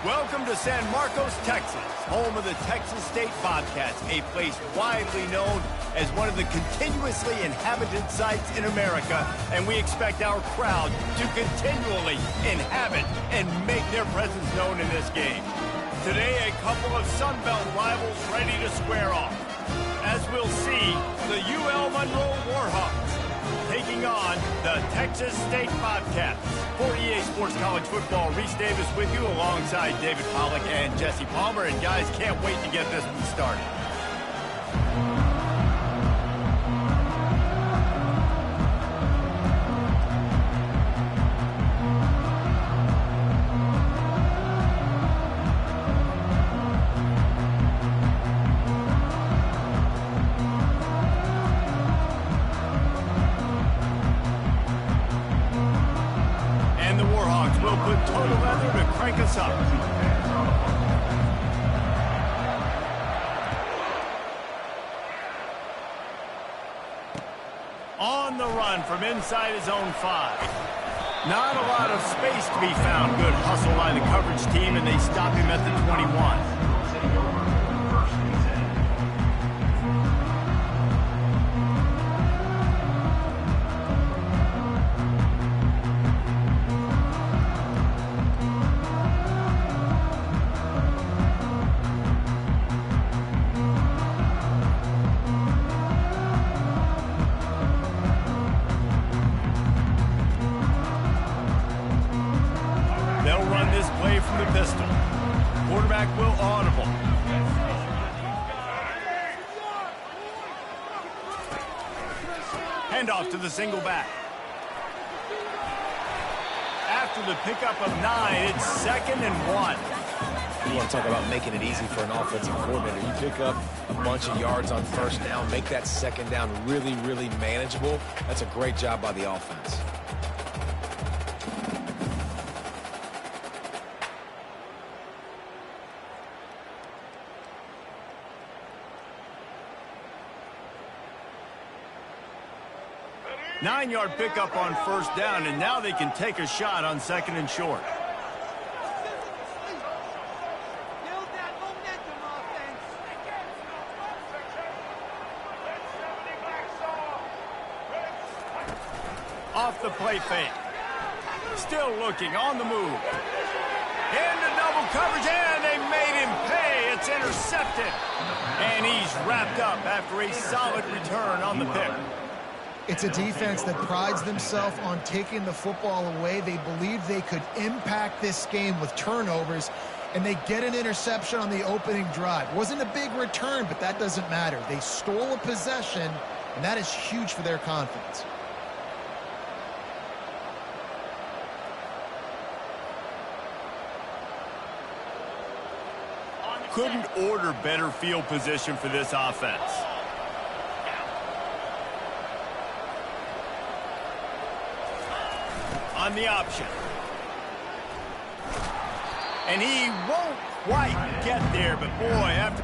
Welcome to San Marcos, Texas, home of the Texas State Bobcats, a place widely known as one of the continuously inhabited sites in America, and we expect our crowd to continually inhabit and make their presence known in this game. Today, a couple of Sun Belt rivals ready to square off. As we'll see, the UL Monroe Warhawks taking on the Texas State Bobcats. For EA Sports College Football, Reese Davis with you alongside David Pollack and Jesse Palmer. And guys, can't wait to get this one started. On the run from inside his own 5. Not a lot of space to be found. Good hustle by the coverage team, and they stop him at the 21. Handoff to the single back. After the pickup of 9, it's 2nd and 1. You want to talk about making it easy for an offensive coordinator. You pick up a bunch of yards on first down, make that second down really, really manageable. That's a great job by the offense. Nine-yard pickup on first down, and now they can take a shot on 2nd and short. Off the play fake. Still looking, on the move. Into double coverage, and they made him pay. It's intercepted. And he's wrapped up after a solid return on the pick. It's a defense that prides themselves on taking the football away. They believe they could impact this game with turnovers, and they get an interception on the opening drive. Wasn't a big return, but that doesn't matter. They stole a possession, and that is huge for their confidence. Couldn't order better field position for this offense. On the option. And he won't quite get there, but boy, after...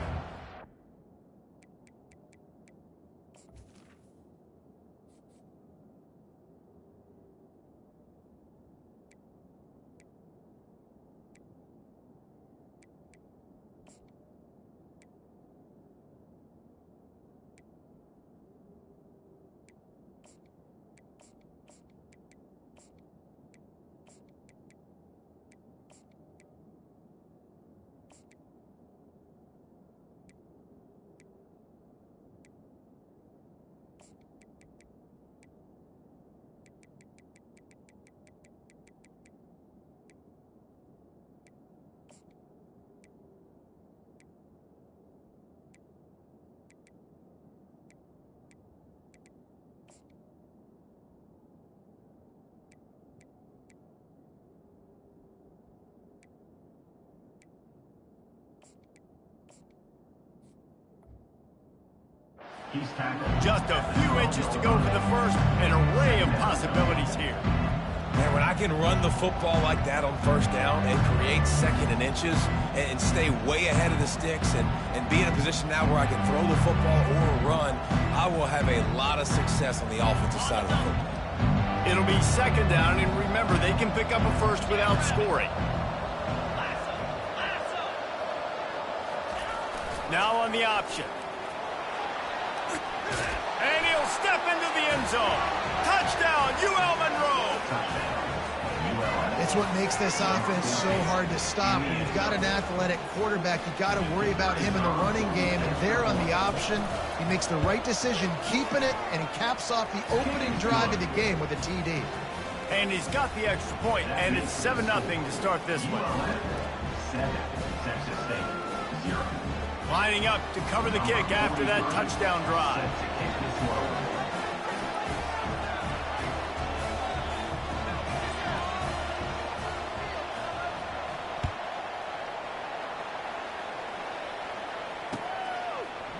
Just a few inches to go for the first, an array of possibilities here. Man, when I can run the football like that on first down and create 2nd and inches and stay way ahead of the sticks and be in a position now where I can throw the football or run, I will have a lot of success on the offensive side of the football. It'll be 2nd down, and remember, they can pick up a first without scoring. Now on the option. And he'll step into the end zone. Touchdown, UL Monroe. It's what makes this offense so hard to stop. When you've got an athletic quarterback, you've got to worry about him in the running game. And there on the option, he makes the right decision, keeping it, and he caps off the opening drive of the game with a TD. And he's got the extra point, and it's 7-0 to start this one. Lining up to cover the kick after that touchdown drive.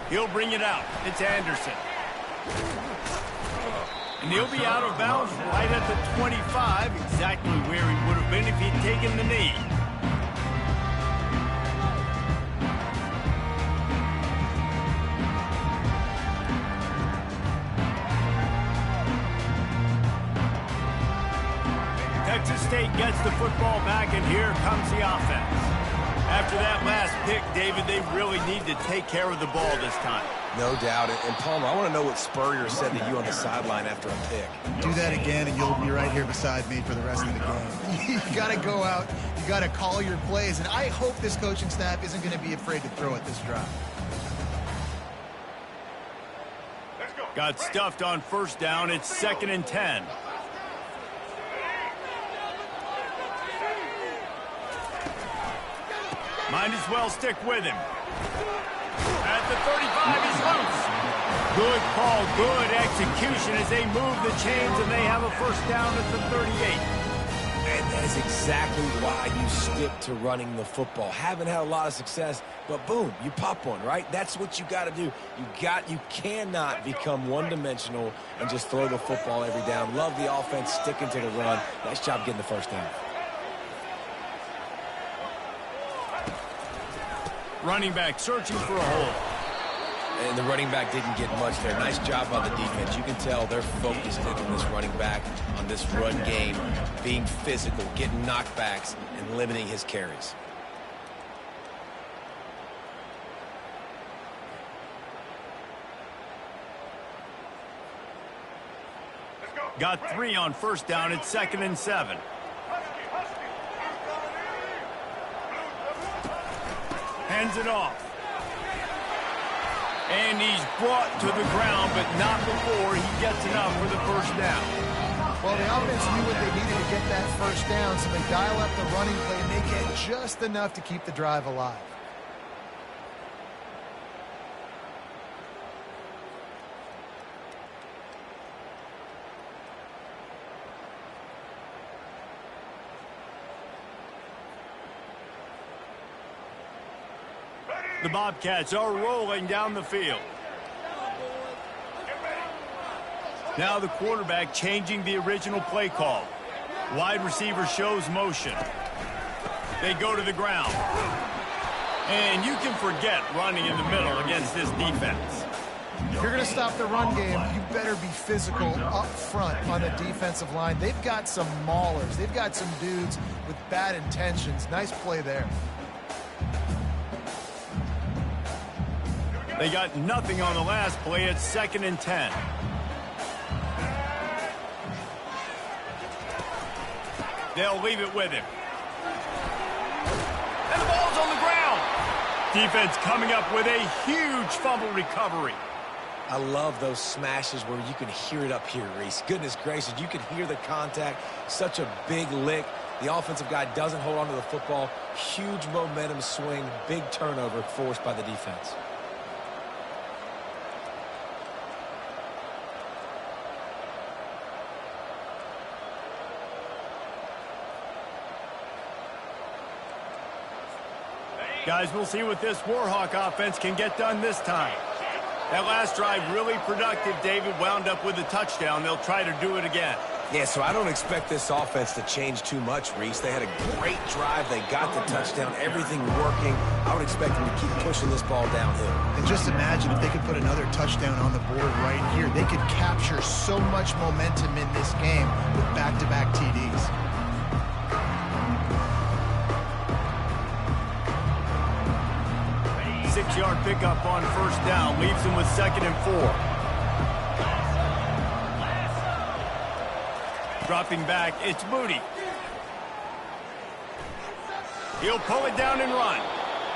He'll bring it out. It's Anderson. And he'll be out of bounds right at the 25, exactly where he would have been if he'd taken the knee. Texas State gets the football back, and here comes the offense. After that last pick, David, they really need to take care of the ball this time. No doubt. And Palmer, I want to know what Spurrier said to you on the sideline after a pick. Do that again, and you'll be right here beside me for the rest of the game. You got to go out. You got to call your plays. And I hope this coaching staff isn't going to be afraid to throw at this drive. Got stuffed on first down. It's 2nd and 10. Might as well stick with him. At the 35, he's loose. Good call, good execution as they move the chains, and they have a first down at the 38. And that is exactly why you stick to running the football. Haven't had a lot of success, but boom, you pop one, right? That's what you got to do. You cannot become one-dimensional and just throw the football every down. Love the offense, sticking to the run. Nice job getting the first down. Running back searching for a hole. And the running back didn't get much there. Nice job on the defense. You can tell they're focused in on this running back, on this run game, being physical, getting knockbacks, and limiting his carries. Got 3 on first down. It's 2nd and 7. Hands it off. And he's brought to the ground, but not before he gets enough for the first down. Well, the offense knew what they needed to get that first down, so they dial up the running play and they get just enough to keep the drive alive. The Bobcats are rolling down the field. Now the quarterback changing the original play call. Wide receiver shows motion. They go to the ground. And you can forget running in the middle against this defense. If you're going to stop the run game, you better be physical up front on the defensive line. They've got some maulers. They've got some dudes with bad intentions. Nice play there. They got nothing on the last play. It's 2nd and 10. They'll leave it with him. And the ball's on the ground. Defense coming up with a huge fumble recovery. I love those smashes where you can hear it up here, Reese. Goodness gracious, you can hear the contact. Such a big lick. The offensive guy doesn't hold on to the football. Huge momentum swing. Big turnover forced by the defense. Guys, we'll see what this Warhawk offense can get done this time. That last drive really productive. David wound up with a touchdown. They'll try to do it again. Yeah, so I don't expect this offense to change too much, Reese. They had a great drive. They got the touchdown. Everything working. I would expect them to keep pushing this ball downhill. And just imagine if they could put another touchdown on the board right here. They could capture so much momentum in this game with back-to-back TDs. 6-yard pickup on first down. Leaves him with 2nd and 4. Dropping back, it's Moody. He'll pull it down and run.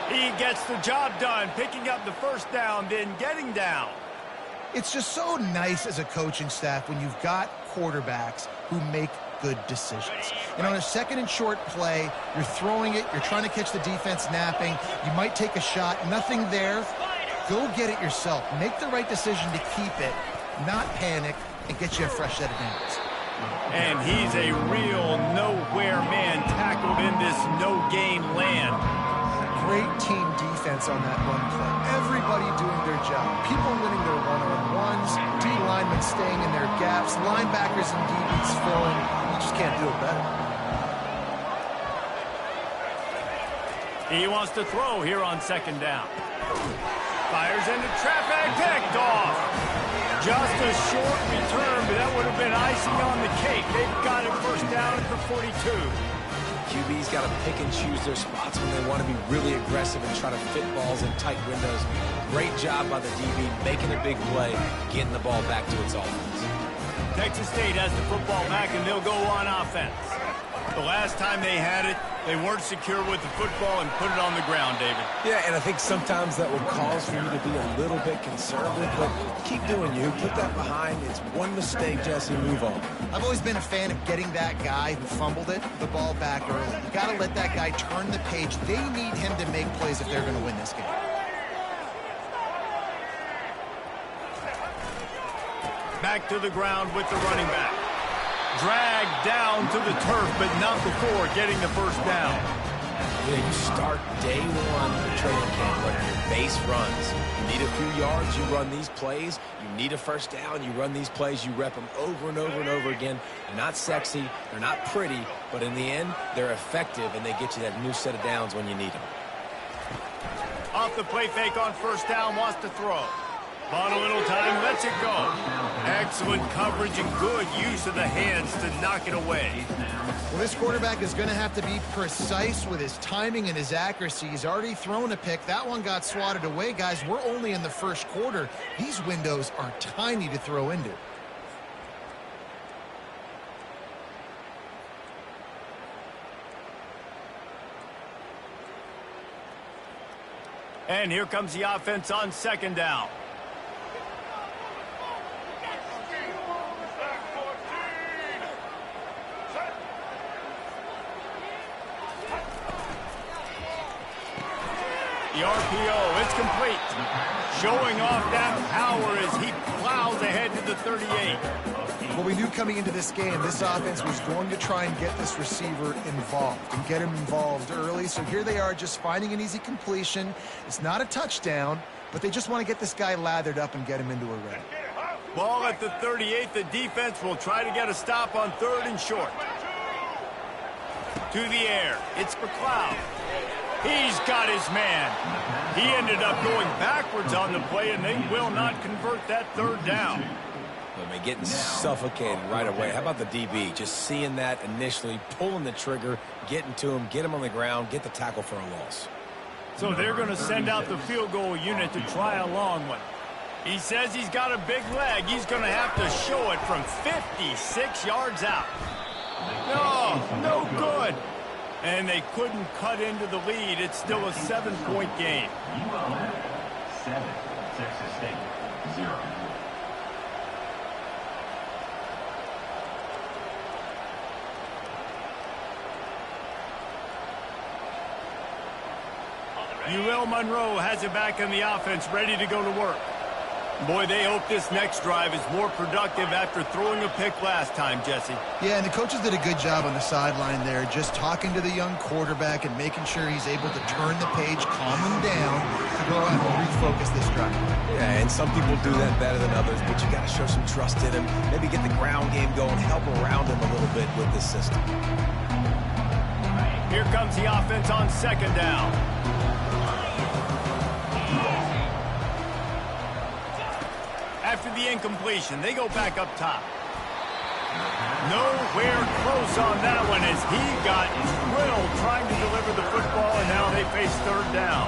He gets the job done, picking up the first down, then getting down. It's just so nice as a coaching staff when you've got quarterbacks who make good decisions. And on a 2nd and short play, you're throwing it, you're trying to catch the defense napping, you might take a shot, nothing there. Go get it yourself. Make the right decision to keep it, not panic, and get you a fresh set of downs. And he's a real nowhere man tackled in this no-gain land. Great team defense on that run play. Everybody doing their job. People winning their one-on-ones, D linemen staying in their gaps, linebackers and DBs filling. You just can't do it better. He wants to throw here on 2nd down. Fires into traffic, picked off. Just a short return, but that would have been icing on the cake. They've got it first down for 42. QB's got to pick and choose their spots when they want to be really aggressive and try to fit balls in tight windows. Great job by the DB making a big play, getting the ball back to its offense. Texas State has the football back, and they'll go on offense. The last time they had it, they weren't secure with the football and put it on the ground, David. Yeah, and I think sometimes that would cause for you to be a little bit conservative, but keep doing you. Put that behind. It's one mistake, Jesse. Move on. I've always been a fan of getting that guy who fumbled it, the ball back early. You got to let that guy turn the page. They need him to make plays if they're going to win this game. Back to the ground with the running back. Dragged down to the turf, but not before getting the first down. Yeah, you start day one of training camp running your base runs. You need a few yards, you run these plays. You need a first down, you run these plays. You rep them over and over and over again. They're not sexy, they're not pretty, but in the end, they're effective, and they get you that new set of downs when you need them. Off the play fake on first down, wants to throw. On a little time, lets it go. Excellent coverage and good use of the hands to knock it away. Well, this quarterback is going to have to be precise with his timing and his accuracy. He's already thrown a pick. That one got swatted away, guys. We're only in the first quarter. These windows are tiny to throw into. And here comes the offense on 2nd down. The RPO, it's complete. Showing off that power as he plows ahead to the 38. Well, we knew coming into this game, this offense was going to try and get this receiver involved and get him involved early. So here they are just finding an easy completion. It's not a touchdown, but they just want to get this guy lathered up and get him into a run. Ball at the 38. The defense will try to get a stop on 3rd and short. To the air. It's McLeod. He's got his man. He ended up going backwards on the play, and they will not convert that 3rd down. I mean, getting suffocated right away. How about the DB? Just seeing that initially, pulling the trigger, getting to him, get him on the ground, get the tackle for a loss. So they're going to send out the field goal unit to try a long one. He says he's got a big leg. He's going to have to show it from 56 yards out. No good. And they couldn't cut into the lead. It's still a 7-point game. ULM 7, Texas State 0. UL Monroe has it back in the offense, ready to go to work. Boy, they hope this next drive is more productive after throwing a pick last time, Jesse. Yeah, and the coaches did a good job on the sideline there, just talking to the young quarterback and making sure he's able to turn the page, calm him down, to go out and refocus this drive. Yeah, and some people do that better than others, but you got to show some trust in him. Maybe get the ground game going, help around him a little bit with this system. Here comes the offense on 2nd down. After the incompletion, they go back up top. Nowhere close on that one as he got drilled trying to deliver the football, and now they face 3rd down.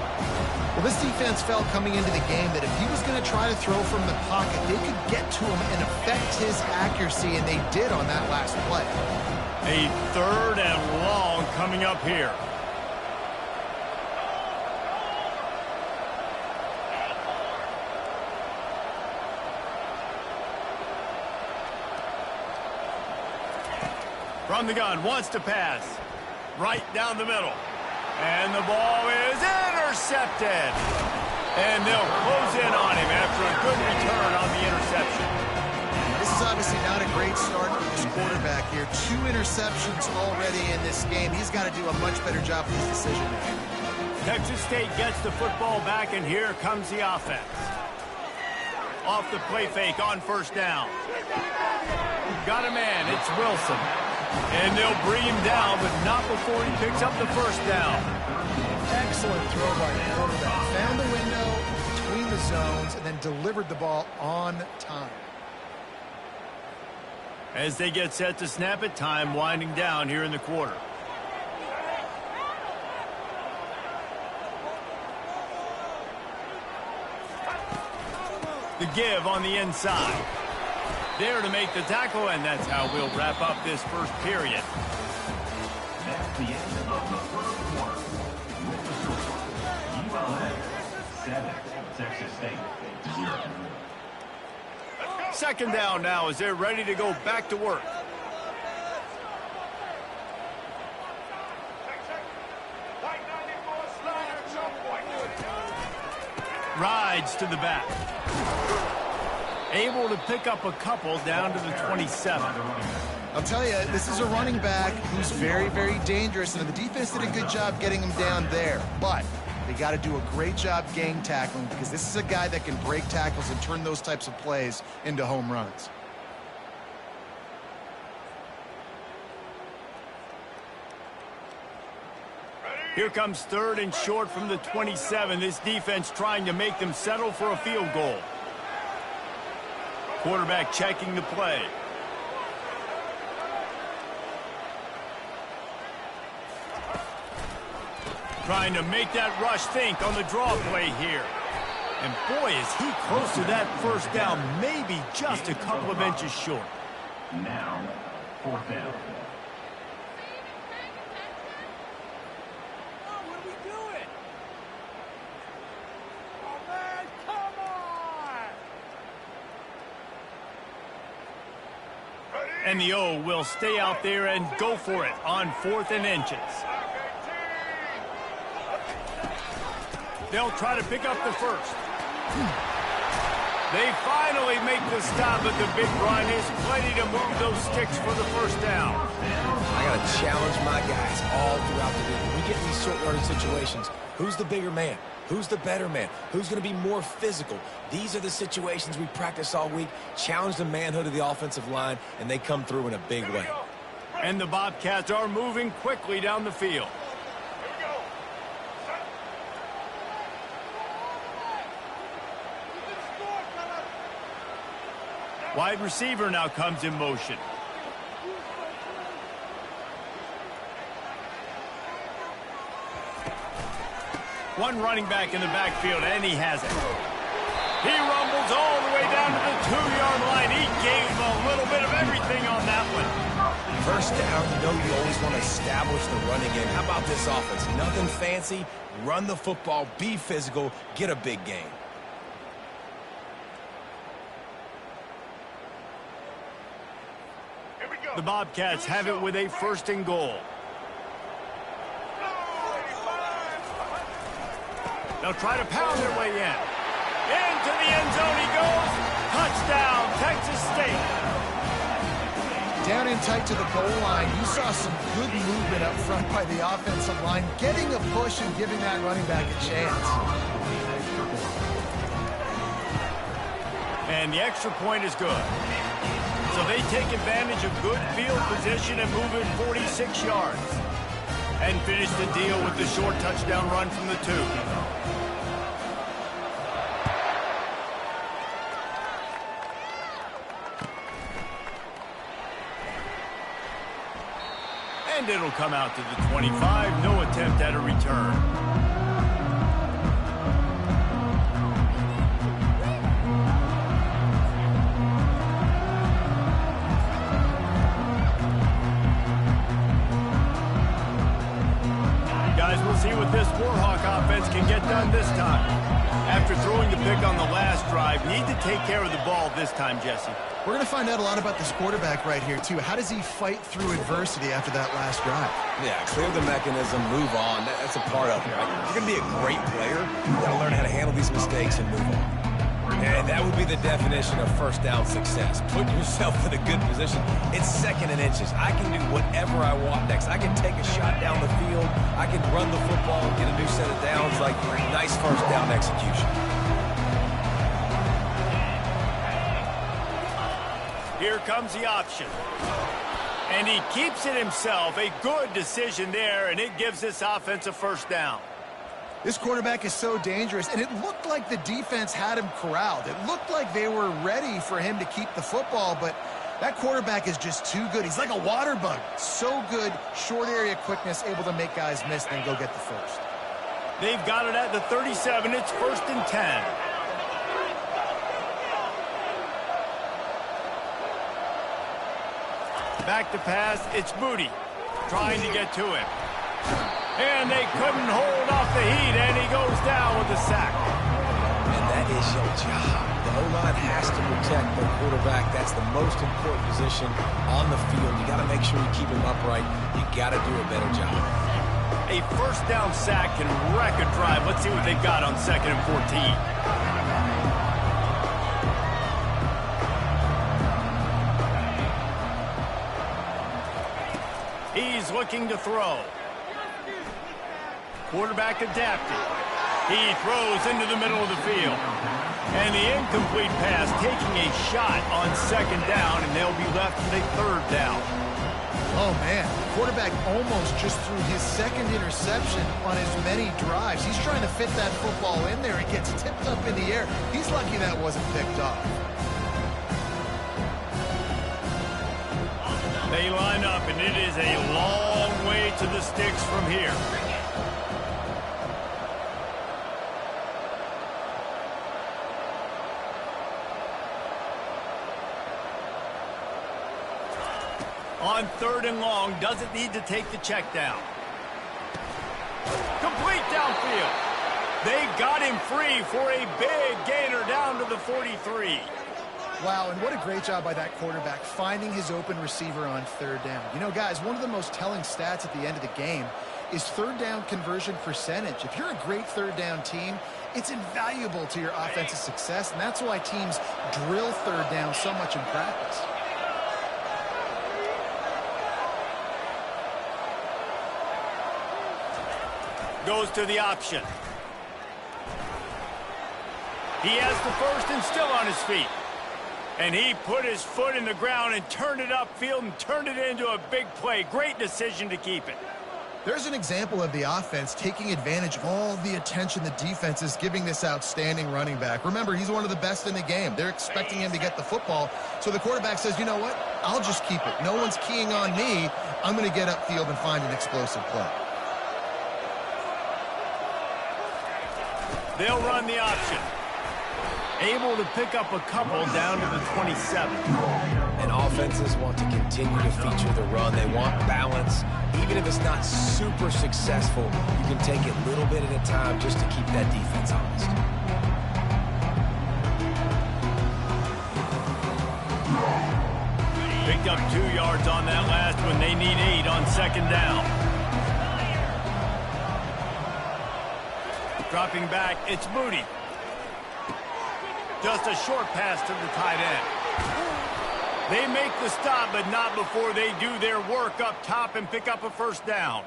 Well, this defense felt coming into the game that if he was going to try to throw from the pocket, they could get to him and affect his accuracy, and they did on that last play. A 3rd and long coming up here. From the gun, wants to pass. Right down the middle. And the ball is intercepted. And they'll close in on him after a good return on the interception. This is obviously not a great start for this quarterback here. 2 interceptions already in this game. He's got to do a much better job with his decision-making. Texas State gets the football back, and here comes the offense. Off the play fake on 1st down. Got a man. It's Wilson. And they'll bring him down, but not before he picks up the 1st down. Excellent throw by the quarterback. Found the window between the zones and then delivered the ball on time. As they get set to snap it, time winding down here in the quarter. The give on the inside. There to make the tackle, and that's how we'll wrap up this first period. That's the end of the first quarter. With the score, ULM 7, Texas State 0. 2nd down now as they're ready to go back to work. Rides to the back. Able to pick up a couple down to the 27. I'll tell you, this is a running back who's very, very dangerous, and the defense did a good job getting him down there. But they got to do a great job gang tackling because this is a guy that can break tackles and turn those types of plays into home runs. Here comes 3rd and short from the 27. This defense trying to make them settle for a field goal. Quarterback checking the play. Trying to make that rush think on the draw play here. And boy, is he close to that 1st down, maybe just a couple of inches short. Now, 4th down. And the O will stay out there and go for it on 4th and inches. They'll try to pick up the 1st. They finally make the stop, but the big run is plenty to move those sticks for the 1st down. I got to challenge my guys all throughout the week. When we get in these short yardage situations, who's the bigger man? Who's the better man? Who's going to be more physical? These are the situations we practice all week. Challenge the manhood of the offensive line, and they come through in a big way. And the Bobcats are moving quickly down the field. Wide receiver now comes in motion. One running back in the backfield, and he has it. He rumbles all the way down to the 2-yard line. He gave him a little bit of everything on that one. 1st down, you know you always want to establish the running game. How about this offense? Nothing fancy. Run the football, be physical, get a big gain. The Bobcats have it with a 1st and goal. They'll try to pound their way in. Into the end zone he goes. Touchdown, Texas State. Down in tight to the goal line, you saw some good movement up front by the offensive line, getting a push and giving that running back a chance. And the extra point is good. So they take advantage of good field position and move it 46 yards. And finish the deal with the short touchdown run from the 2. And it'll come out to the 25. No attempt at a return. see what this Warhawk offense can get done this time. After throwing the pick on the last drive, need to take care of the ball this time, Jesse. We're going to find out a lot about this quarterback right here, too. How does he fight through adversity after that last drive? Yeah, clear the mechanism, move on. That's a part of it. Right? If you're going to be a great player, you got to learn how to handle these mistakes and move on. And that would be the definition of first down success. Put yourself in a good position. It's second and inches. I can do whatever I want next. I can take a shot down the field. I can run the football and get a new set of downs. Like, nice first down execution. Here comes the option. And he keeps it himself. A good decision there, and it gives this offense a first down. This quarterback is so dangerous, and it looked like the defense had him corralled. It looked like they were ready for him to keep the football, but that quarterback is just too good. He's like a water bug. So good, short area quickness, able to make guys miss and then go get the first. They've got it at the 37. It's 1st and 10. Back to pass, it's Moody trying to get to him. And they couldn't hold off the heat, and he goes down with a sack. And that is your job. The O-line has to protect the quarterback. That's the most important position on the field. You got to make sure you keep him upright. You got to do a better job. A first down sack can wreck a drive. Let's see what they've got on 2nd and 14. He's looking to throw. Quarterback adapted. He throws into the middle of the field. And the incomplete pass taking a shot on 2nd down, and they'll be left with a 3rd down. Oh, man. Quarterback almost just threw his 2nd interception on as many drives. He's trying to fit that football in there. It gets tipped up in the air. He's lucky that wasn't picked off. They line up, and it is a long way to the sticks from here. On 3rd and long, doesn't need to take the check down. Complete downfield. They got him free for a big gainer down to the 43. Wow, and what a great job by that quarterback finding his open receiver on 3rd down. You know, guys, one of the most telling stats at the end of the game is 3rd down conversion percentage. If you're a great 3rd down team, it's invaluable to your offensive success, and that's why teams drill 3rd down so much in practice. Goes to the option. He has the first and still on his feet. And he put his foot in the ground and turned it upfield and turned it into a big play. Great decision to keep it. There's an example of the offense taking advantage of all the attention the defense is giving this outstanding running back. Remember, he's one of the best in the game. They're expecting him to get the football. So the quarterback says, you know what? I'll just keep it. No one's keying on me. I'm going to get upfield and find an explosive play. They'll run the option. Able to pick up a couple down to the 27. And offenses want to continue to feature the run. They want balance. Even if it's not super successful, you can take it little bit at a time just to keep that defense honest. Picked up 2 yards on that last one. They need 8 on 2nd down. Dropping back, it's Moody. Just a short pass to the tight end. They make the stop, but not before they do their work up top and pick up a 1st down.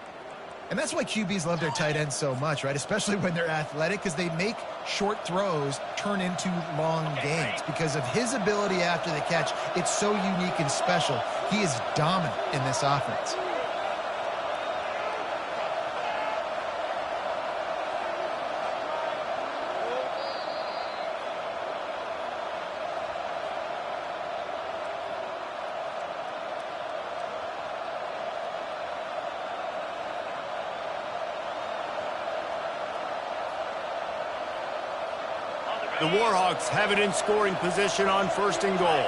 And that's why QBs love their tight ends so much, right? Especially when they're athletic, because they make short throws turn into long gains. Because of his ability after the catch, it's so unique and special. He is dominant in this offense. The Warhawks have it in scoring position on 1st and goal.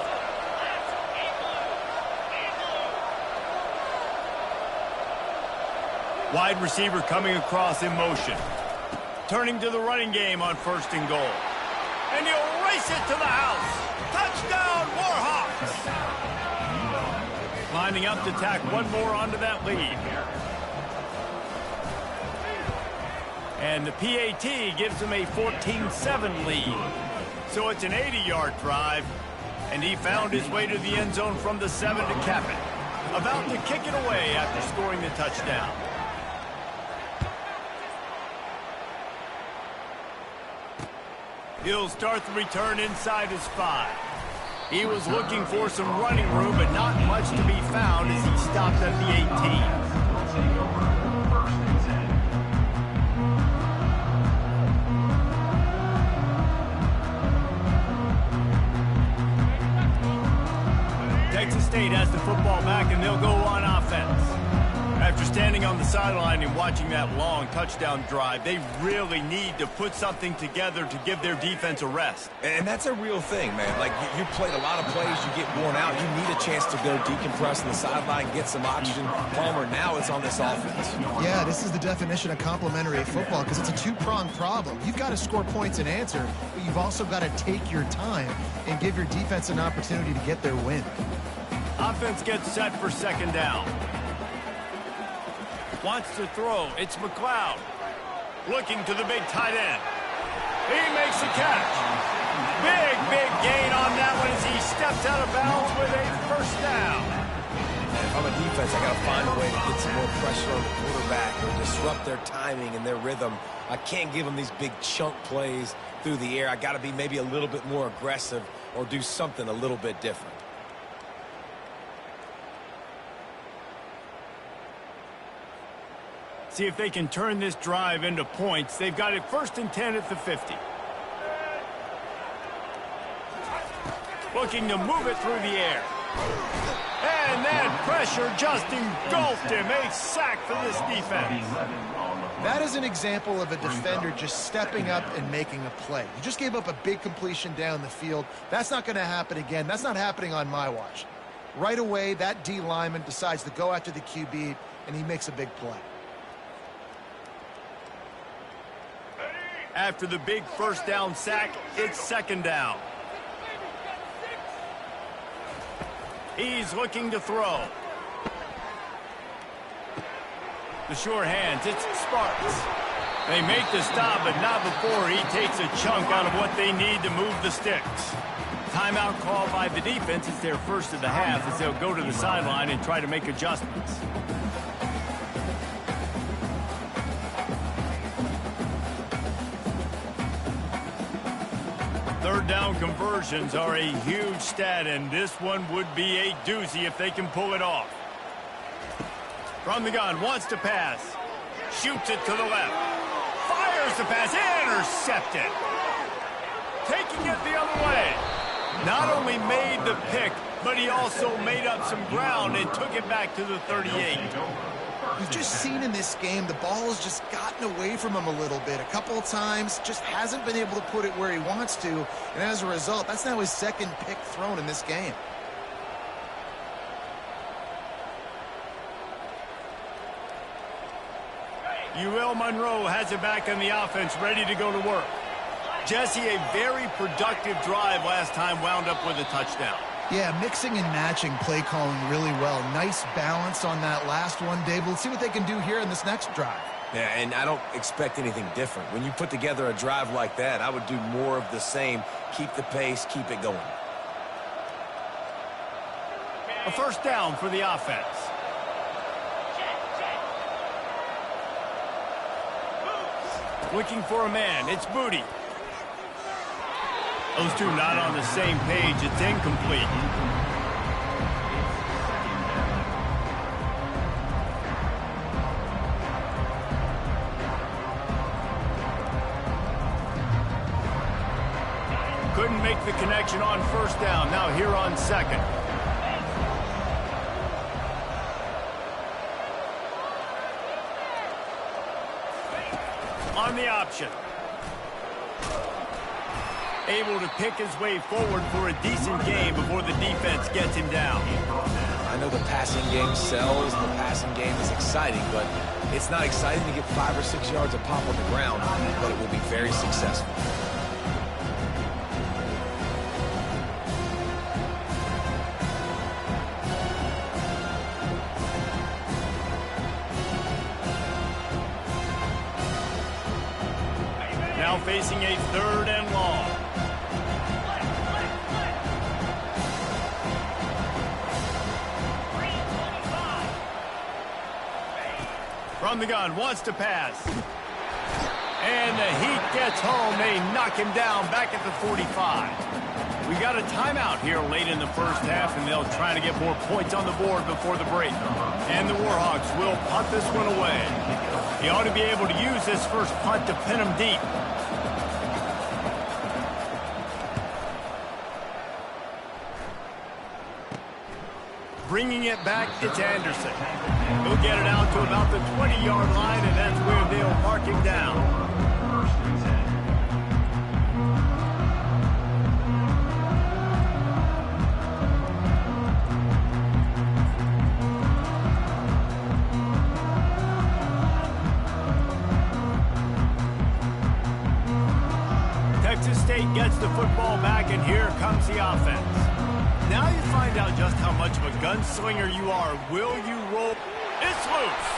Wide receiver coming across in motion. Turning to the running game on 1st and goal. And he'll race it to the house. Touchdown, Warhawks! Lining up to tack one more onto that lead. And the PAT gives them a 14-7 lead. So it's an 80-yard drive. And he found his way to the end zone from the 7 to cap it. About to kick it away after scoring the touchdown. He'll start the return inside his 5. He was looking for some running room, but not much to be found as he stopped at the 18. Texas State has the football back, and they'll go on offense. After standing on the sideline and watching that long touchdown drive, they really need to put something together to give their defense a rest. And that's a real thing, man. Like, you played a lot of plays, you get worn out, you need a chance to go decompress on the sideline, get some oxygen. Palmer, now it's on this offense. Yeah, this is the definition of complementary football because it's a two-pronged problem. You've got to score points and answer, but you've also got to take your time and give your defense an opportunity to get their win. Offense gets set for 2nd down. Wants to throw. It's McLeod. Looking to the big tight end. He makes a catch. Big gain on that one as he steps out of bounds with a 1st down. If I'm a defense, I got to find a way to get some more pressure on the quarterback or disrupt their timing and their rhythm. I can't give them these big chunk plays through the air. I got to be maybe a little bit more aggressive or do something a little bit different. See if they can turn this drive into points. They've got it 1st and 10 at the 50. Looking to move it through the air. And that pressure just engulfed him. A sack for this defense. That is an example of a defender just stepping up and making a play. You just gave up a big completion down the field. That's not going to happen again. That's not happening on my watch. Right away, that D lineman decides to go after the QB, and he makes a big play. After the big 1st down sack, it's 2nd down. He's looking to throw. The sure hands, it's Sparks. They make the stop, but not before he takes a chunk out of what they need to move the sticks. Timeout called by the defense. It's their 1st of the half as they'll go to the sideline and try to make adjustments. Third down conversions are a huge stat, and this one would be a doozy if they can pull it off. From the gun, wants to pass. Shoots it to the left. Fires the pass. Intercepted. Taking it the other way. Not only made the pick, but he also made up some ground and took it back to the 38. We've just seen in this game the ball has just gotten away from him a little bit. A couple of times, just hasn't been able to put it where he wants to. And as a result, that's now his 2nd pick thrown in this game. UL Monroe has it back on the offense, ready to go to work. Jesse, a very productive drive last time, wound up with a touchdown. Yeah, mixing and matching play calling really well. Nice balance on that last one, Dave. Let's see what they can do here in this next drive. Yeah, and I don't expect anything different. When you put together a drive like that, I would do more of the same. Keep the pace, keep it going. A 1st down for the offense. Looking for a man. It's Booty. Those two not on the same page. It's incomplete. Couldn't make the connection on 1st down. Now here on 2nd. On the option. Able to pick his way forward for a decent game before the defense gets him down. I know the passing game sells, the passing game is exciting, but It's not exciting to get 5 or 6 yards of pop on the ground, but it will be very successful. Now facing a 3rd and long. From the gun, wants to pass. And the heat gets home. They knock him down back at the 45. We got a timeout here late in the first half, and they'll try to get more points on the board before the break. And the Warhawks will punt this one away. He ought to be able to use this first punt to pin him deep. Bringing it back, it's Anderson. He'll get it out to about the 20-yard line, and that's where they'll mark him down. Texas State gets the football back, and here comes the offense. Now you find out just how much of a gunslinger you are. Will you roll? It's loose.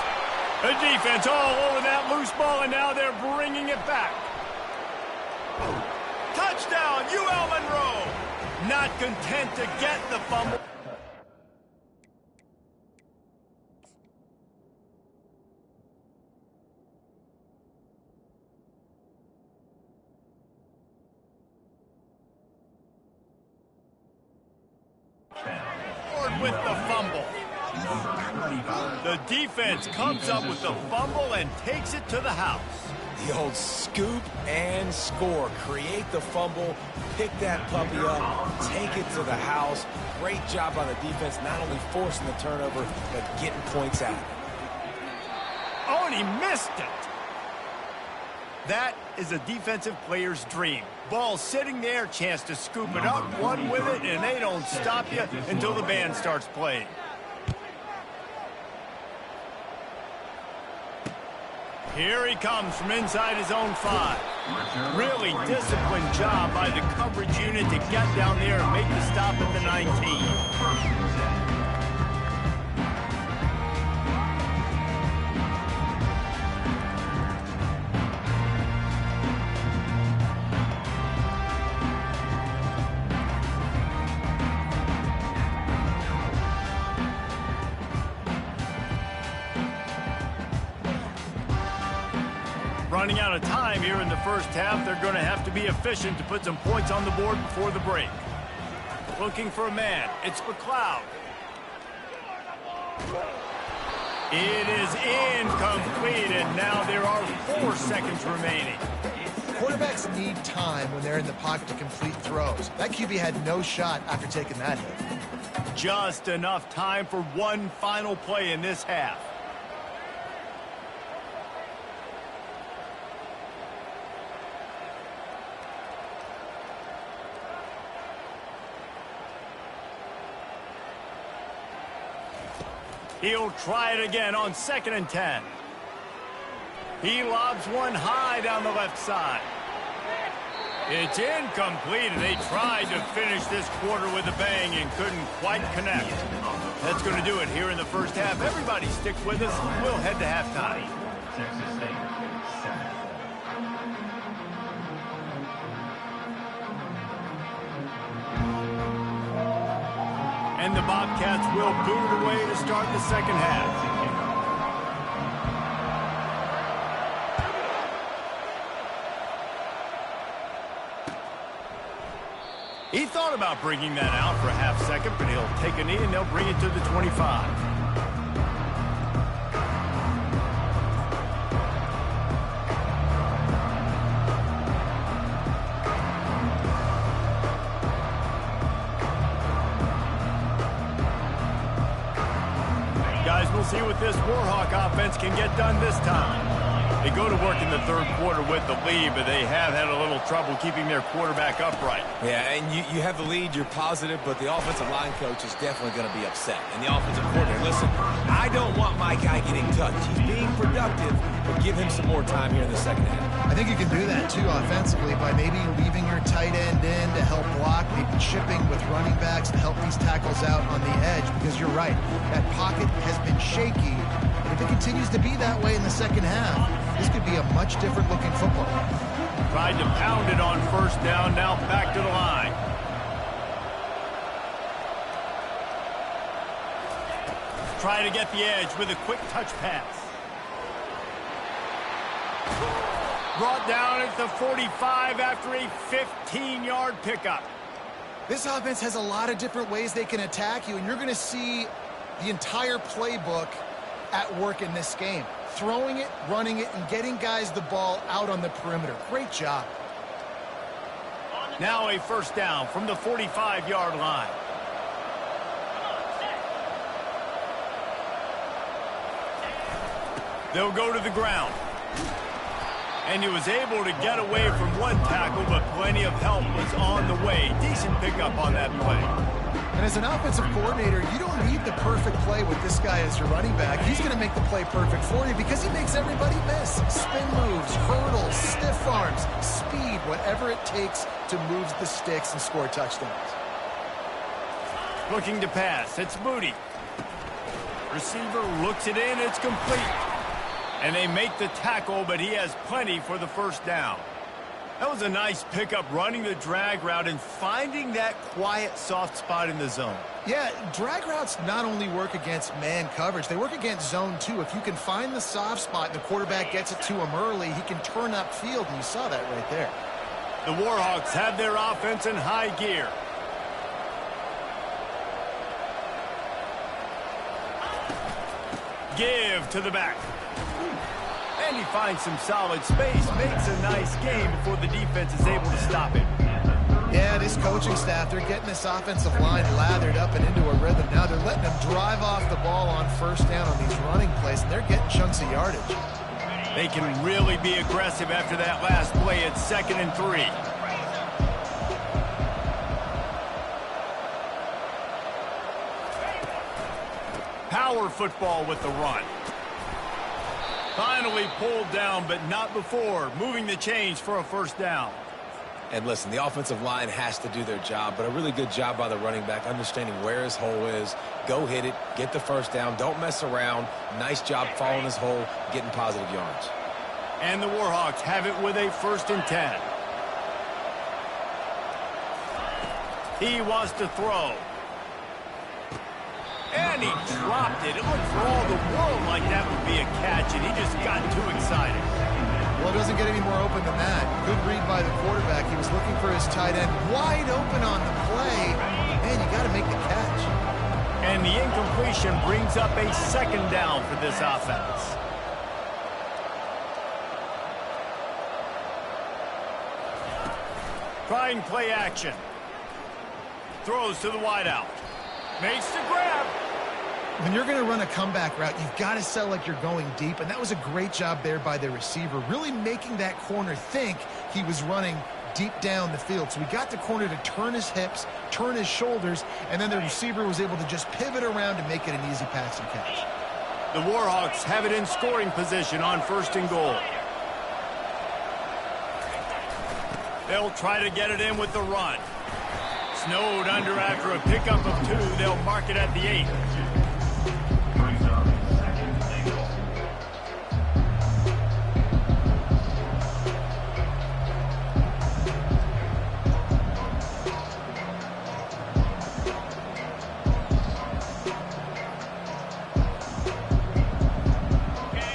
The defense all over that loose ball, and now they're bringing it back. Touchdown, UL Monroe. Not content to get the fumble. With the fumble. The defense comes up with the fumble and takes it to the house. The old scoop and score. Create the fumble, pick that puppy up, take it to the house. Great job by the defense, not only forcing the turnover, but getting points out of it. Oh, and he missed it. That is a defensive player's dream. Ball sitting there, chance to scoop it up, run with it, and they don't stop you until the band starts playing. Here he comes from inside his own 5. Really disciplined job by the coverage unit to get down there and make the stop at the 19. Running out of time here in the first half. They're going to have to be efficient to put some points on the board before the break. Looking for a man. It's McLeod. It is incomplete, and now there are 4 seconds remaining. Quarterbacks need time when they're in the pocket to complete throws. That QB had no shot after taking that hit. Just enough time for one final play in this half. He'll try it again on 2nd and 10. He lobs one high down the left side. It's incomplete, and they tried to finish this quarter with a bang and couldn't quite connect. That's going to do it here in the first half. Everybody stick with us. We'll head to halftime. Texas State, 7. And the Bobcats will boot it away to start the second half. He thought about bringing that out for a half second, but he'll take a knee and they'll bring it to the 25. Guys, we'll see what this Warhawk offense can get done this time. They go to work in the third quarter with the lead, but they have had a little trouble keeping their quarterback upright. Yeah, and you have the lead, you're positive, but the offensive line coach is definitely going to be upset. And the offensive coordinator, listen, I don't want my guy getting touched. He's being productive, but give him some more time here in the second half. I think you can do that, too, offensively, by maybe leaving your tight end in to help block, maybe chipping with running backs to help these tackles out on the edge, because you're right, that pocket has been shaky. If it continues to be that way in the second half, this could be a much different looking football. Tried to pound it on first down, now back to the line. Trying to get the edge with a quick touch pass. Brought down at the 45 after a 15-yard pickup. This offense has a lot of different ways they can attack you, and you're going to see the entire playbook at work in this game. Throwing it, running it, and getting guys the ball out on the perimeter. Great job. Now a first down from the 45-yard line. They'll go to the ground. And he was able to get away from one tackle, but plenty of help was on the way. Decent pickup on that play. And as an offensive coordinator, you don't need the perfect play with this guy as your running back. He's going to make the play perfect for you because he makes everybody miss. Spin moves, hurdles, stiff arms, speed, whatever it takes to move the sticks and score touchdowns. Looking to pass. It's Moody. Receiver looks it in. It's complete. And they make the tackle, but he has plenty for the first down. That was a nice pickup, running the drag route and finding that quiet, soft spot in the zone. Yeah, drag routes not only work against man coverage, they work against zone too. If you can find the soft spot and the quarterback gets it to him early, he can turn upfield, and you saw that right there. The Warhawks have their offense in high gear. Give to the back. And he finds some solid space, makes a nice game before the defense is able to stop him. Yeah, this coaching staff, they're getting this offensive line lathered up and into a rhythm. Now they're letting them drive off the ball on first down on these running plays, and they're getting chunks of yardage. They can really be aggressive after that last play at 2nd and 3. Power football with the run. Finally pulled down, but not before. Moving the chains for a first down. And listen, the offensive line has to do their job, but a really good job by the running back, understanding where his hole is. Go hit it, get the first down, don't mess around. Nice job following his hole, getting positive yards. And the Warhawks have it with a 1st and 10. He wants to throw. And he dropped it. It looked for all the world like that would be a catch, and he just got too excited. Well, it doesn't get any more open than that. Good read by the quarterback. He was looking for his tight end wide open on the play. Man, you got to make the catch. And the incompletion brings up a 2nd down for this offense. Trying play action. Throws to the wideout. Makes the grab. When you're going to run a comeback route, you've got to sell like you're going deep, and that was a great job there by the receiver, really making that corner think he was running deep down the field. So he got the corner to turn his hips, turn his shoulders, and then the receiver was able to just pivot around and make it an easy pass and catch. The Warhawks have it in scoring position on 1st and goal. They'll try to get it in with the run. Snowed under after a pickup of 2. They'll mark it at the 8.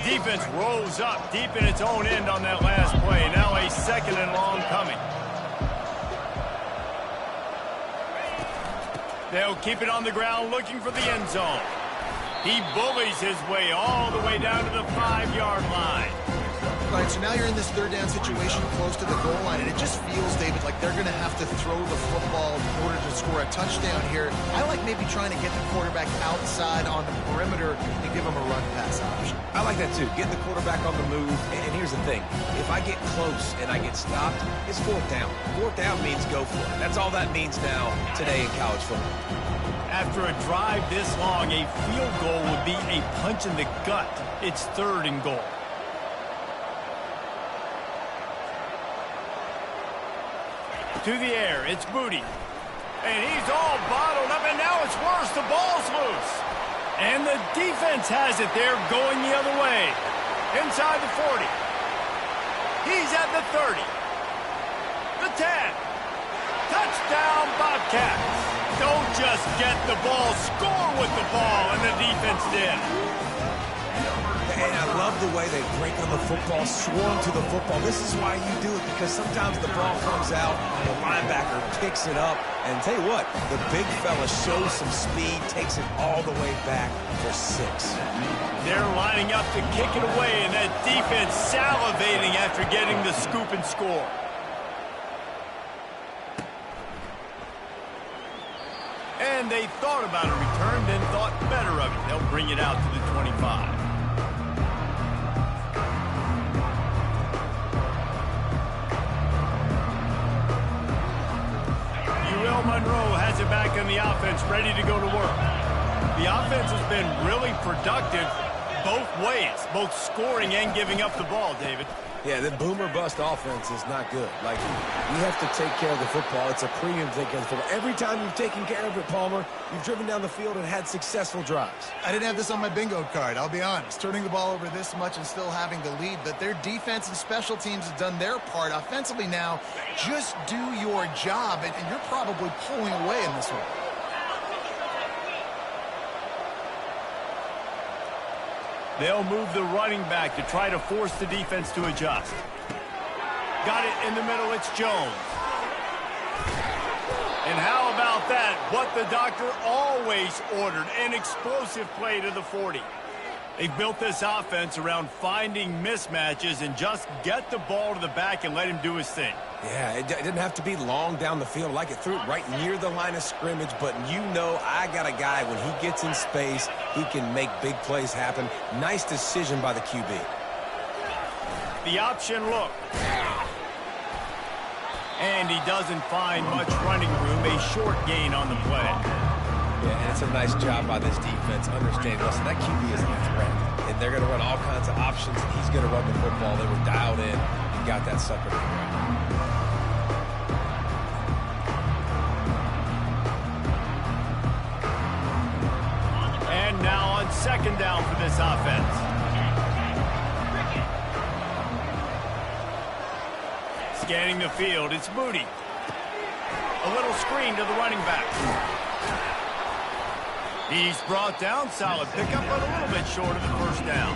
Defense rolls up deep in its own end on that last play. Now a 2nd and long coming. They'll keep it on the ground looking for the end zone. He bullies his way all the way down to the 5-yard line. I right, so now you're in this third down situation close to the goal line, and it just feels, David, like they're going to have to throw the football in order to score a touchdown here. I like maybe trying to get the quarterback outside on the perimeter and give him a run-pass option. I like that too. Get the quarterback on the move. And here's the thing. If I get close and I get stopped, it's fourth down. Fourth down means go for it. That's all that means now today in college football. After a drive this long, a field goal would be a punch in the gut. It's third and goal. To the air, it's Booty. And he's all bottled up, and now it's worse. The ball's loose. And the defense has it there, going the other way. Inside the 40. He's at the 30. The 10. Touchdown, Bobcats. Don't just get the ball, score with the ball, and the defense did. And I love the way they break on the football, swarm to the football. This is why you do it, because sometimes the ball comes out, the linebacker picks it up, and tell you what, the big fella shows some speed, takes it all the way back for 6. They're lining up to kick it away, and that defense salivating after getting the scoop and score. And they thought about a return, then thought better of it. They'll bring it out to the 25. Monroe has it back in the offense, ready to go to work. The offense has been really productive both ways, both scoring and giving up the ball, David. Yeah, the boomer bust offense is not good. Like, you have to take care of the football. It's a premium to take care of the football. Every time you've taken care of it, Palmer, you've driven down the field and had successful drives. I didn't have this on my bingo card, I'll be honest. Turning the ball over this much and still having the lead, but their defense and special teams have done their part. Offensively now, just do your job, and you're probably pulling away in this one. They'll move the running back to try to force the defense to adjust. Got it in the middle, it's Jones. And how about that? What the doctor always ordered, an explosive play to the 40. They've built this offense around finding mismatches and just get the ball to the back and let him do his thing. Yeah, it didn't have to be long down the field. Like, it threw it right near the line of scrimmage, but you know I got a guy, when he gets in space, he can make big plays happen. Nice decision by the QB. The option look. And he doesn't find much running room, a short gain on the play. Yeah, and it's a nice job by this defense understanding, listen, that QB is a threat, and they're going to run all kinds of options, and he's going to run the football. They were dialed in and got that sucker to the ground. And now on second down for this offense. Scanning the field, it's Moody. A little screen to the running back. He's brought down, solid pickup, but a little bit short of the first down.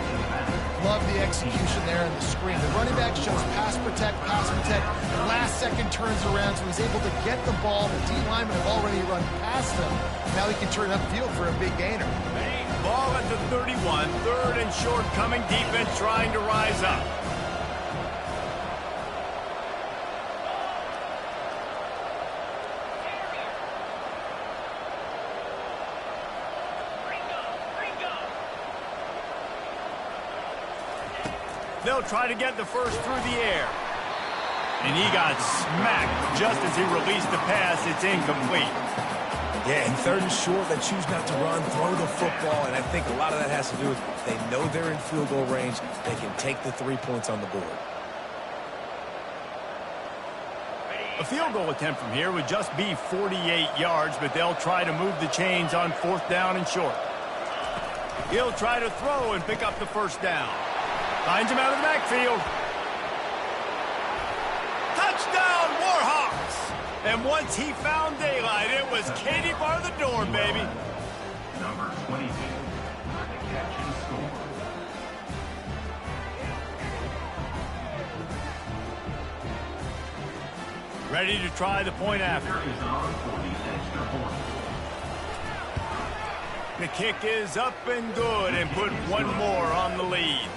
Love the execution there in the screen. The running back shows pass protect. The last second turns around, so he's able to get the ball. The D linemen have already run past him. Now he can turn upfield for a big gainer. Ball at the 31, third and short coming, defense trying to rise up. They'll try to get the first through the air. And he got smacked just as he released the pass. It's incomplete. Yeah, and third and short, they choose not to run, throw the football, and I think a lot of that has to do with they know they're in field goal range. They can take the 3 points on the board. A field goal attempt from here would just be 48 yards, but they'll try to move the chains on fourth down and short. He'll try to throw and pick up the first down. Finds him out of the backfield. Touchdown, Warhawks! And once he found daylight, it was Katie bar the door, baby. Number 22, the catch and score. Ready to try the point after. Is on for the extra point. The kick is up and good, and put one more on the lead.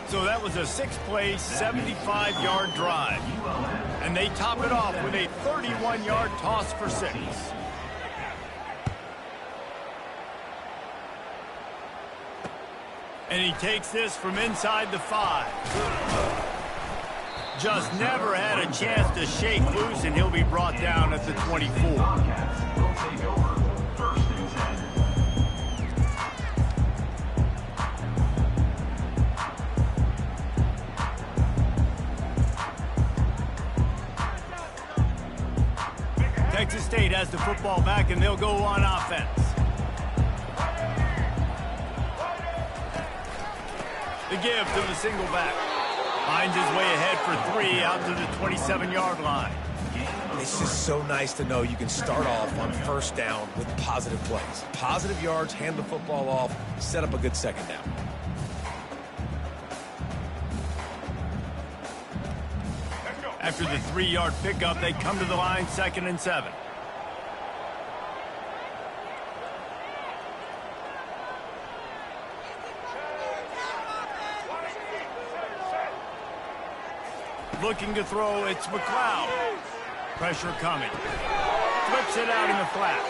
So that was a 6-play, 75-yard drive. And they top it off with a 31-yard toss for 6. And he takes this from inside the 5. Just never had a chance to shake loose, and he'll be brought down at the 24. Texas State has the football back, and they'll go on offense. The give to the single back. Finds his way ahead for 3 out to the 27-yard line. It's just so nice to know you can start off on first down with positive plays. Positive yards, hand the football off, set up a good second down. After the 3-yard pickup, they come to the line, 2nd and 7. Looking to throw, it's McLeod. Pressure coming. Flips it out in the flat.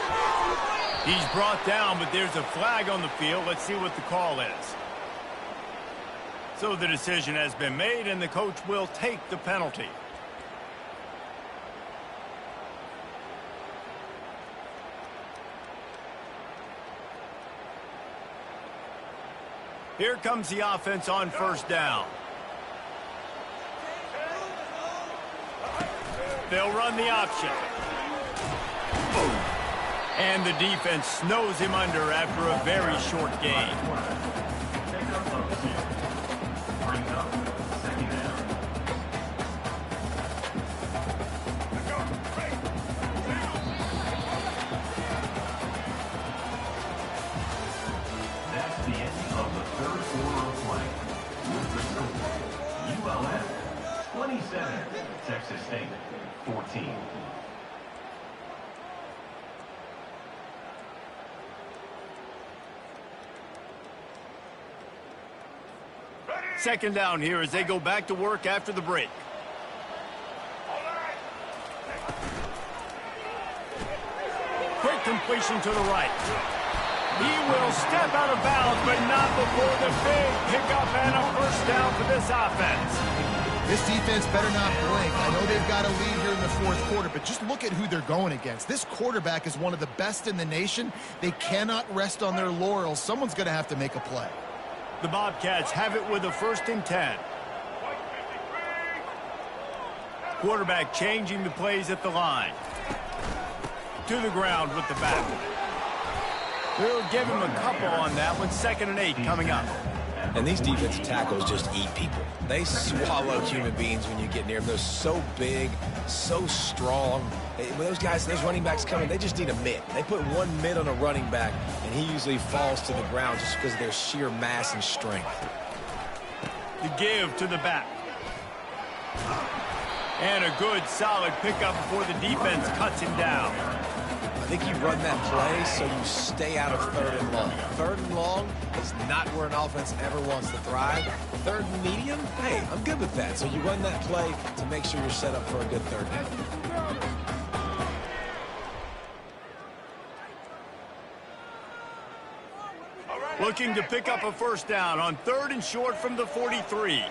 He's brought down, but there's a flag on the field. Let's see what the call is. So the decision has been made, and the coach will take the penalty. Here comes the offense on first down. They'll run the option. And the defense snows him under after a very short gain. That's the end of the third quarter of play. With the score, ULM 27, Texas State 14. Second down here as they go back to work after the break. Quick completion to the right. He will step out of bounds, but not before the big pickup and a first down for this offense. This defense better not blink. I know they've got a lead here in the fourth quarter, but just look at who they're going against. This quarterback is one of the best in the nation. They cannot rest on their laurels. Someone's going to have to make a play. The Bobcats have it with a 1st and 10. Quarterback changing the plays at the line. To the ground with the back. We'll give him a couple on that one. 2nd and 8 coming up. And these defensive tackles just eat people. They swallow human beings when you get near them. They're so big, so strong. When those guys, those running backs coming, they just need a mid. They put one mid on a running back, and he usually falls to the ground just because of their sheer mass and strength. The give to the back. And a good, solid pickup before the defense cuts him down. I think you run that play so you stay out of 3rd and long. 3rd and long is not where an offense ever wants to thrive. 3rd and medium, hey, I'm good with that. So you run that play to make sure you're set up for a good 3rd down. Looking to pick up a first down on 3rd and short from the 43.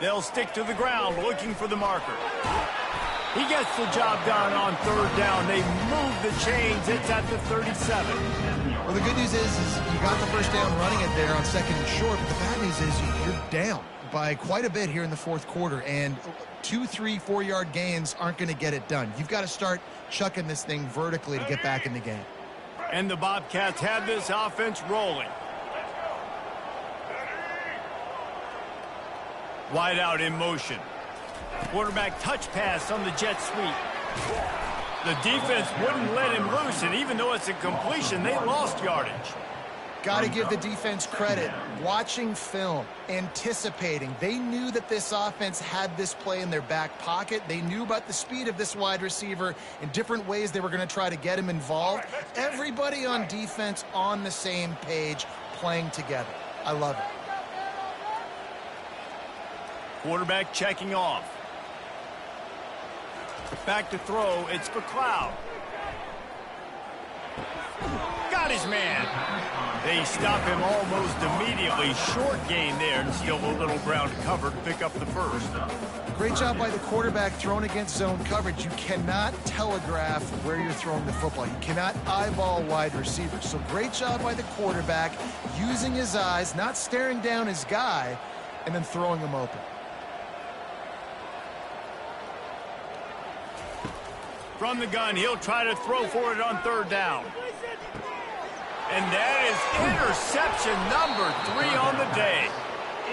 They'll stick to the ground looking for the marker. He gets the job done on 3rd down. They move the chains. It's at the 37. Well, the good news is you got the first down running it there on 2nd and short, but the bad news is you're down by quite a bit here in the fourth quarter, and 2, 3, 4-yard gains aren't going to get it done. You've got to start chucking this thing vertically to get back in the game. And the Bobcats have this offense rolling. Wide out in motion. Quarterback touch pass on the jet sweep. The defense wouldn't let him loose, and even though it's a completion, they lost yardage. Got to give the defense credit. Watching film, anticipating. They knew that this offense had this play in their back pocket. They knew about the speed of this wide receiver and different ways they were going to try to get him involved. Everybody on defense on the same page, playing together. I love it. Quarterback checking off. Back to throw. It's McLeod. Got his man. They stop him almost immediately. Short gain there, and still a little ground cover to pick up the first. Great job by the quarterback thrown against zone coverage. You cannot telegraph where you're throwing the football. You cannot eyeball wide receivers. So great job by the quarterback using his eyes, not staring down his guy, and then throwing him open. From the gun, he'll try to throw for it on third down. And that is interception number 3 on the day.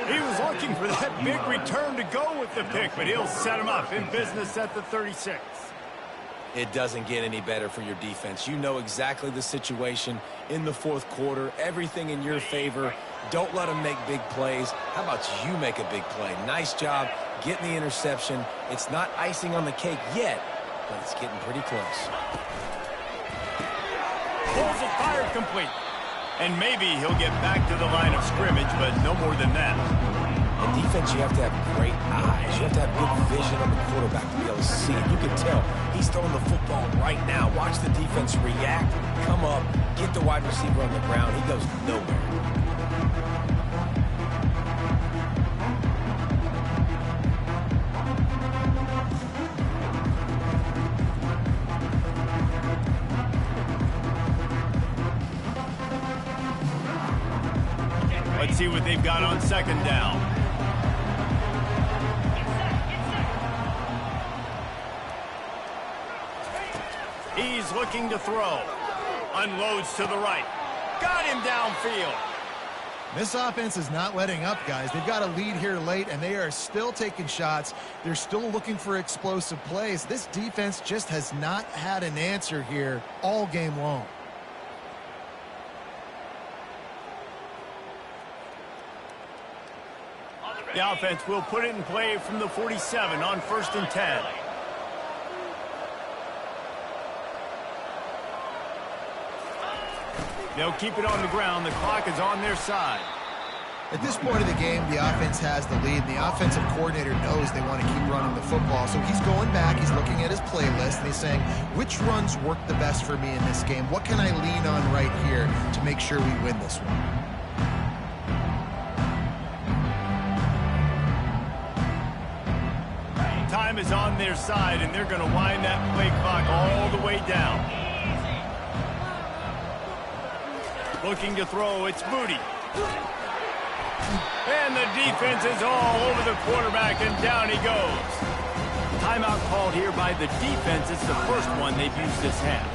He was looking for that big return to go with the pick, but he'll set him up in business at the 36. It doesn't get any better for your defense. You know exactly the situation in the fourth quarter, everything in your favor. Don't let them make big plays. How about you make a big play? Nice job getting the interception. It's not icing on the cake yet, but it's getting pretty close. Pulls it fired complete. And maybe he'll get back to the line of scrimmage, but no more than that. In defense, you have to have great eyes. You have to have good vision on the quarterback to be able to see it. You can tell he's throwing the football right now. Watch the defense react, come up, get the wide receiver on the ground. He goes nowhere. Let's see what they've got on second down. He's looking to throw. Unloads to the right. Got him downfield. This offense is not letting up, guys. They've got a lead here late, and they are still taking shots. They're still looking for explosive plays. This defense just has not had an answer here all game long. The offense will put it in play from the 47 on 1st and 10. They'll keep it on the ground. The clock is on their side. At this point of the game, the offense has the lead, and the offensive coordinator knows they want to keep running the football. So he's going back, he's looking at his playlist, and he's saying, which runs work the best for me in this game? What can I lean on right here to make sure we win this one? Time is on their side, and they're going to wind that play clock all the way down. Looking to throw, it's Moody. And the defense is all over the quarterback, and down he goes. Timeout called here by the defense. It's the first one they've used this half.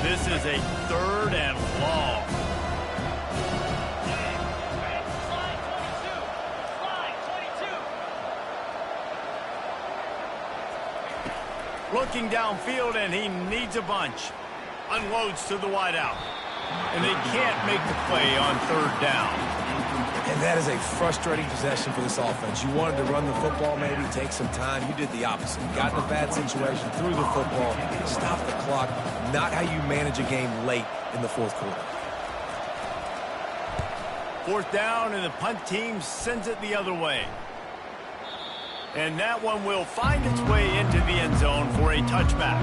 This is a 3rd and long. Looking downfield, and he needs a bunch. Unloads to the wideout. And they can't make the play on 3rd down. And that is a frustrating possession for this offense. You wanted to run the football, maybe take some time. You did the opposite. Got in a bad situation, threw the football, stopped the clock. Not how you manage a game late in the fourth quarter. 4th down, and the punt team sends it the other way. And that one will find its way into the end zone for a touchback.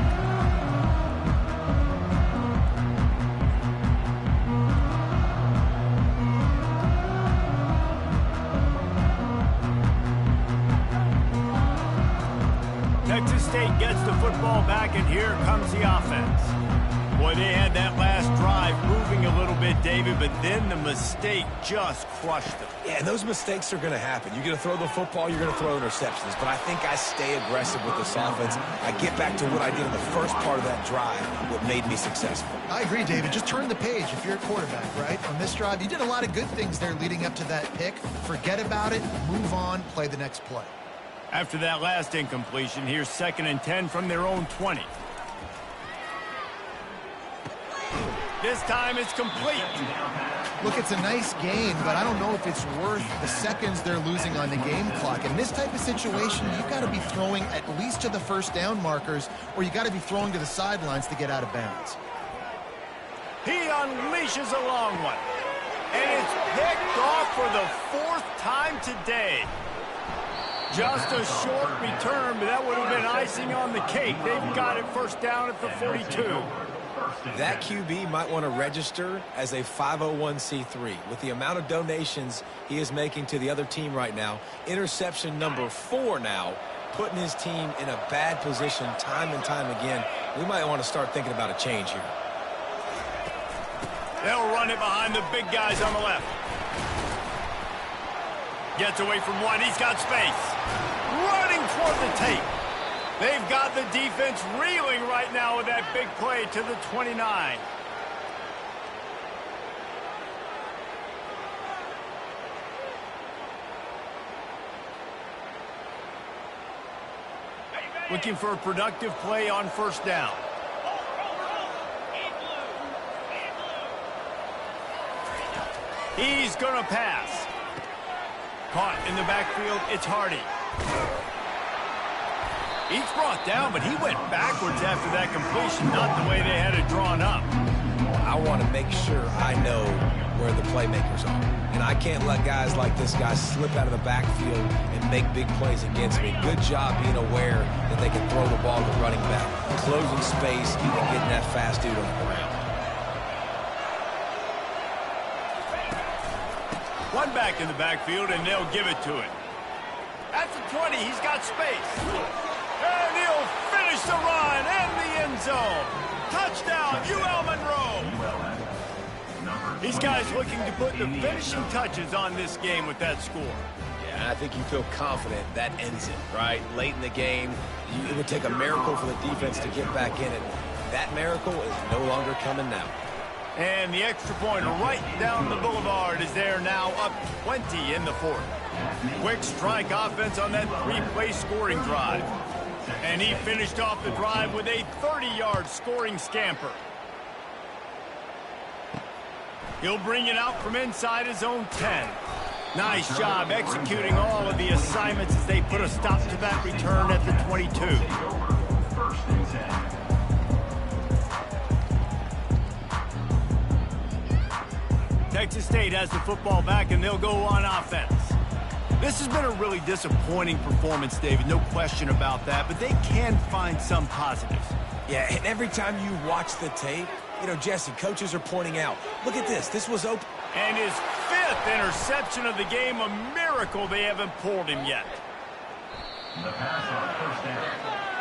Texas State gets the football back, and here comes the offense. Boy, they had that last drive moving a little bit, David, but then the mistake just crushed them. Yeah, and those mistakes are going to happen. You're going to throw the football, you're going to throw interceptions. But I think I stay aggressive with this offense. I get back to what I did in the first part of that drive, what made me successful. I agree, David. Just turn the page if you're a quarterback, right? On this drive, you did a lot of good things there leading up to that pick. Forget about it, move on, play the next play. After that last incompletion, here's 2nd and 10 from their own 20. This time it's complete. Look, it's a nice gain, but I don't know if it's worth the seconds they're losing on the game clock. In this type of situation, you've got to be throwing at least to the first down markers, or you got to be throwing to the sidelines to get out of bounds. He unleashes a long one. And it's picked off for the 4th time today. Just a short return, but that would have been icing on the cake. They've got it first down at the 42. That QB might want to register as a 501c3. With the amount of donations he is making to the other team right now, interception number 4 now, putting his team in a bad position time and time again. We might want to start thinking about a change here. They'll run it behind the big guys on the left. Gets away from one. He's got space. Running toward the tape. They've got the defense reeling right now with that big play to the 29. Looking for a productive play on first down. He's going to pass. Caught in the backfield, it's Hardy. He's brought down, but he went backwards after that completion, not the way they had it drawn up. I want to make sure I know where the playmakers are. And I can't let guys like this guy slip out of the backfield and make big plays against me. Good job being aware that they can throw the ball to the running back, closing space and getting that fast dude on the ground. One back in the backfield, and they'll give it to him. At the 20, he's got space. And he'll finish the run and the end zone. Touchdown, UL Monroe. These guys looking to put the finishing touches on this game with that score. Yeah, I think you feel confident that ends it, right? Late in the game, it would take a miracle for the defense to get back in it. That miracle is no longer coming now. And the extra point right down the boulevard is there now, up 20 in the 4th. Quick strike offense on that 3-play scoring drive. And he finished off the drive with a 30-yard scoring scamper. He'll bring it out from inside his own 10. Nice job executing all of the assignments as they put a stop to that return at the 22. Texas State has the football back, and they'll go on offense. This has been a really disappointing performance, David, no question about that, but they can find some positives. Yeah, and every time you watch the tape, you know, Jesse, coaches are pointing out, look at this, this was open. And his 5th interception of the game, a miracle they haven't pulled him yet. The pass on first down.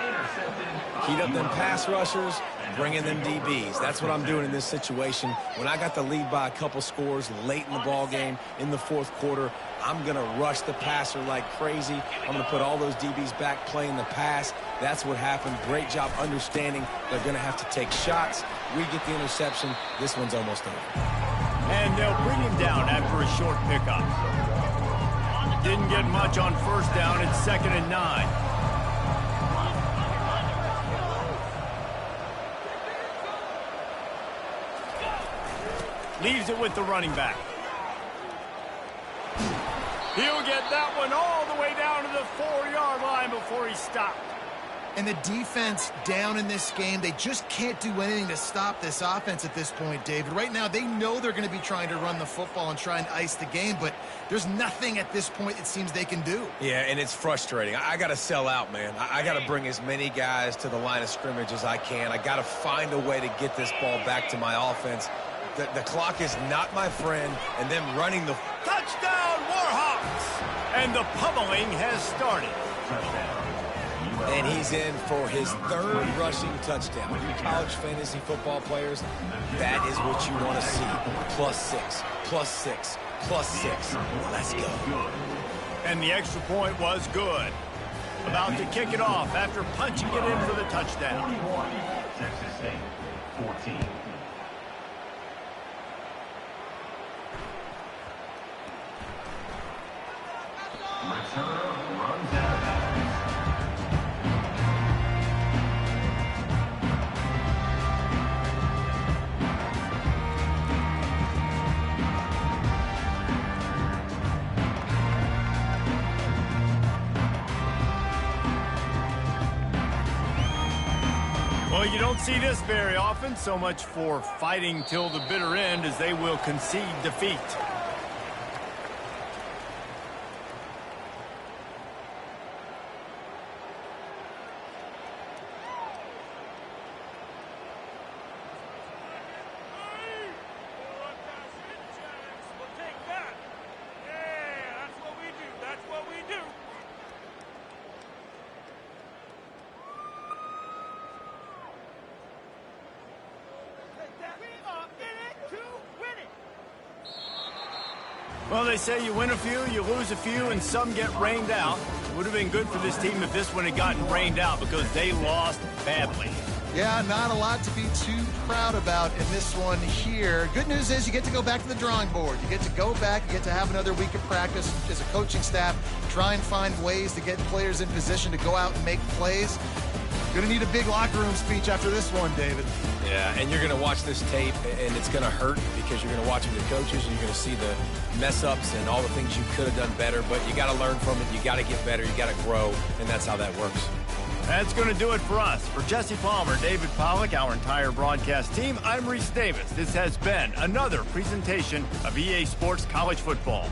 Intercepted. Heat up them pass rushers, bring in them DBs. That's what I'm doing in this situation. When I got the lead by a couple scores late in the ball game in the 4th quarter, I'm going to rush the passer like crazy. I'm going to put all those DBs back playing the pass. That's what happened. Great job understanding they're going to have to take shots. We get the interception. This one's almost over. And they'll bring him down after a short pickup. Didn't get much on first down. It's 2nd and 9. Leaves it with the running back. He'll get that one all the way down to the 4-yard line before he stopped. And the defense down in this game, they just can't do anything to stop this offense at this point, David. Right now, they know they're going to be trying to run the football and try and ice the game, but there's nothing at this point it seems they can do. Yeah, and it's frustrating. I got to sell out, man. I got to bring as many guys to the line of scrimmage as I can. I got to find a way to get this ball back to my offense. The clock is not my friend, and them running the... Touchdown, Warhawks! And the pummeling has started. And he's in for his 3rd rushing touchdown. You college fantasy football players, that is what you want to see. +6, +6, +6. Let's go. And the extra point was good. About to kick it off after punching it in for the touchdown. 41, Texas State, 14. Return runs out of bounds. Well, you don't see this very often. So much for fighting till the bitter end, as they will concede defeat. Well, they say you win a few, you lose a few, and some get rained out. It would have been good for this team if this one had gotten rained out, because they lost badly. Yeah, not a lot to be too proud about in this one here. Good news is you get to go back to the drawing board. You get to go back, you get to have another week of practice as a coaching staff, try and find ways to get players in position to go out and make plays. Going to need a big locker room speech after this one, David. Yeah, and you're going to watch this tape, and it's going to hurt because you're going to watch the coaches, and you're going to see the mess-ups and all the things you could have done better, but you got to learn from it. You got to get better. You got to grow, and that's how that works. That's going to do it for us. For Jesse Palmer, David Pollack, our entire broadcast team, I'm Reese Davis. This has been another presentation of EA Sports College Football.